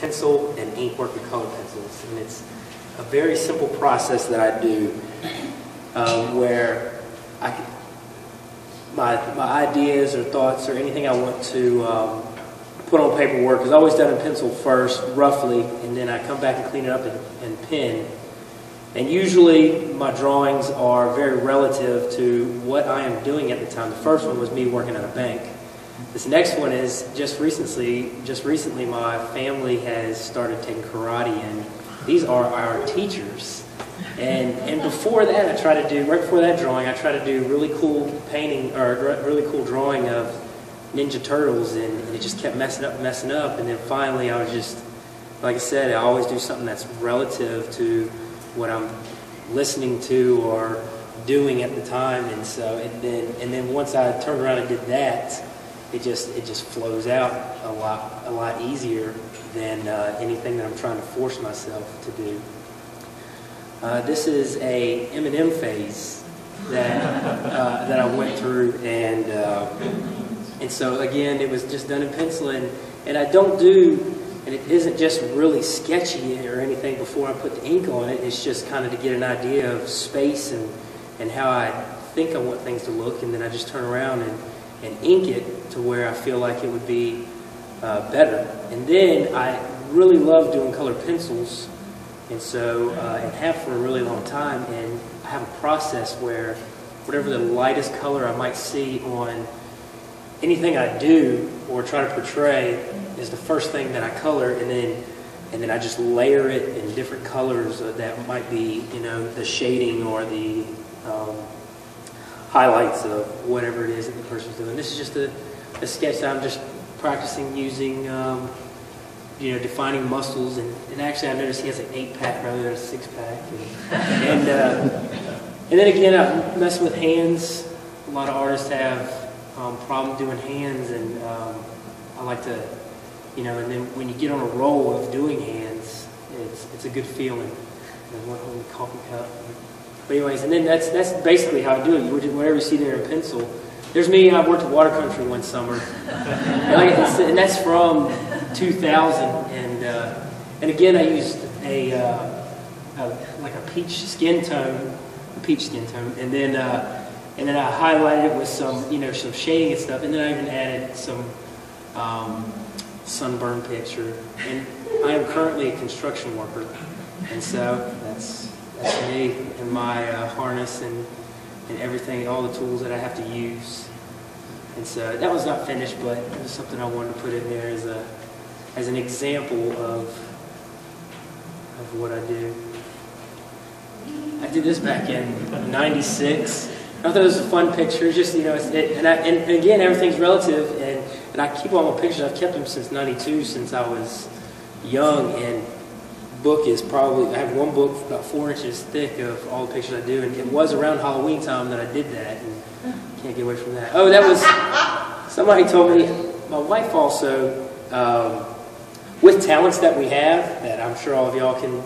pencil and ink work with color pencils, and it's a very simple process that I do where my ideas or thoughts or anything I want to put on paperwork is always done in pencil first, roughly, and then I come back and clean it up in pen. And usually my drawings are very relative to what I am doing at the time. The first one was me working at a bank. This next one is just recently my family has started taking karate, and these are our teachers. And before that, right before that drawing, I tried to do really cool painting, or really cool drawing of Ninja Turtles, and it just kept messing up, and then finally I was just, like I said, I always do something that's relative to what I'm listening to or doing at the time, and so and then once I turned around and did that, it just flows out a lot easier than anything that I'm trying to force myself to do. This is a M&M phase that I went through, and so again, it was just done in pencil, and I don't do. And it isn't just really sketchy or anything before I put the ink on it. It's just kind of to get an idea of space and how I think I want things to look. And then I just turn around and ink it to where I feel like it would be better. And then I really love doing colored pencils. And so, and have for a really long time. And I have a process where whatever the lightest color I might see on anything I do or try to portray is the first thing that I color, and then I just layer it in different colors that might be, the shading or the highlights of whatever it is that the person's doing. This is just a sketch that I'm just practicing using, defining muscles, and actually I noticed he has an 8-pack rather than a 6-pack, and then again I'm messing with hands. A lot of artists have problem doing hands, and I like to, and then when you get on a roll of doing hands, it's a good feeling. One on the coffee cup. But anyways, and then that's basically how I do it. Whatever you see there in pencil. There's me. I worked at Water Country one summer, and that's from 2000. And again, I used like a peach skin tone, and then I highlighted it with some some shading and stuff, and then I even added some sunburn picture. And I am currently a construction worker, and so that's me and my harness and everything, all the tools that I have to use. And so that was not finished, but it was something I wanted to put in there as an example of what I do. I did this back in '96. I thought it was a fun picture. Just and again, everything's relative, and I keep all my pictures. I've kept them since '92, since I was young. And book is probably, I have one book about 4 inches thick of all the pictures I do, and it was around Halloween time that I did that, and can't get away from that. Oh, that was, somebody told me, my wife also, with talents that we have, that I'm sure all of y'all can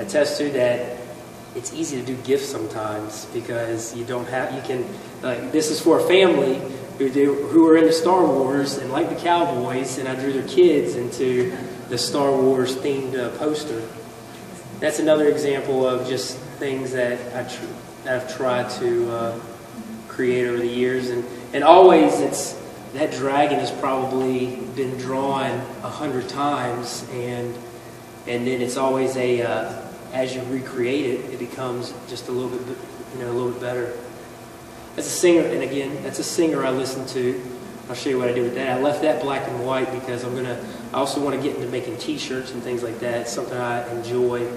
attest to, that it's easy to do gifts sometimes, because you can, like, this is for a family who are into Star Wars and like the Cowboys, and I drew their kids into the Star Wars themed poster. That's another example of just things that I've tried to create over the years, and always that dragon has probably been drawn 100 times, and then it's always as you recreate it, it becomes just a little bit better. As a singer, and again, that's a singer I listen to. I'll show you what I did with that. I left that black and white because I also want to get into making T-shirts and things like that. It's something I enjoy,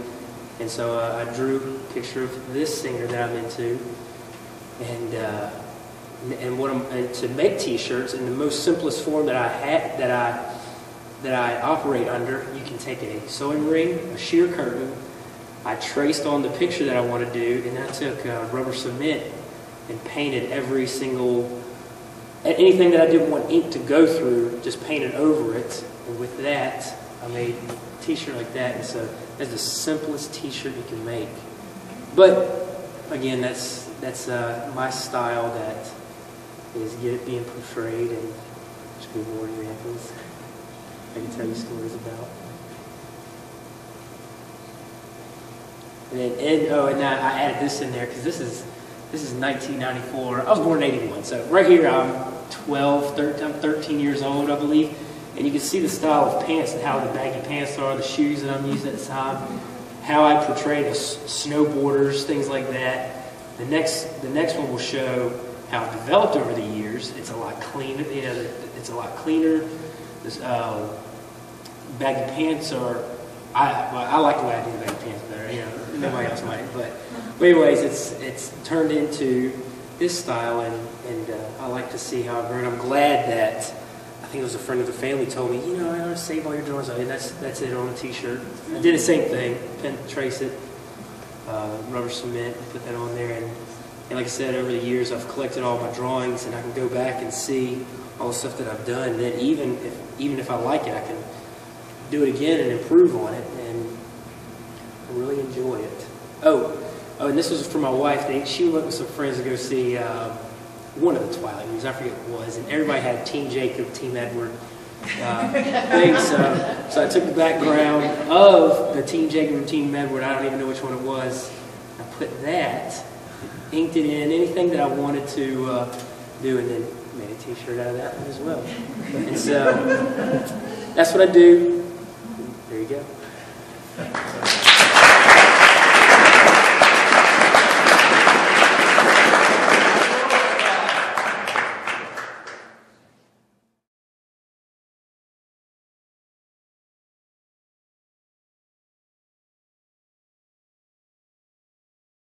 and so I drew a picture of this singer that I'm into, and to make T-shirts in the most simplest form that I operate under. You can take a sewing ring, a sheer curtain. I traced on the picture that I want to do, and then I took rubber cement and painted every single. Anything that I didn't want ink to go through, just painted over it. And with that, I made a T-shirt like that. And so that's the simplest T-shirt you can make. But again, that's my style. That is being portrayed, and just be more examples. I can tell you stories about. And I added this in there because this is 1994. I was born in 81, so right here I'm 13 years old, I believe. And you can see the style of pants and how the baggy pants are, the shoes that I'm using at the time, how I portray the snowboarders, things like that. The next one will show how I've developed over the years. It's a lot cleaner. It's a lot cleaner. This, baggy pants are. I like the way I do the baggy pants better. Nobody else might. But anyways, it's turned into this style, and I like to see how I've grown. I'm glad that. I think it was a friend of the family told me, I want to save all your drawings. And that's it on a T-shirt. I did the same thing. Trace it, rubber cement, put that on there. And like I said, over the years, I've collected all my drawings, and I can go back and see all the stuff that I've done. And then even if I like it, I can do it again and improve on it, and I really enjoy it. Oh, and this was for my wife. She went with some friends to go see one of the Twilight movies. I forget what it was, and everybody had Team Jacob, Team Edward things. So I took the background of the Team Jacob and Team Edward. I don't even know which one it was. I put that, inked it in, anything that I wanted to do, and then made a T-shirt out of that one as well. And so that's what I do. There you go.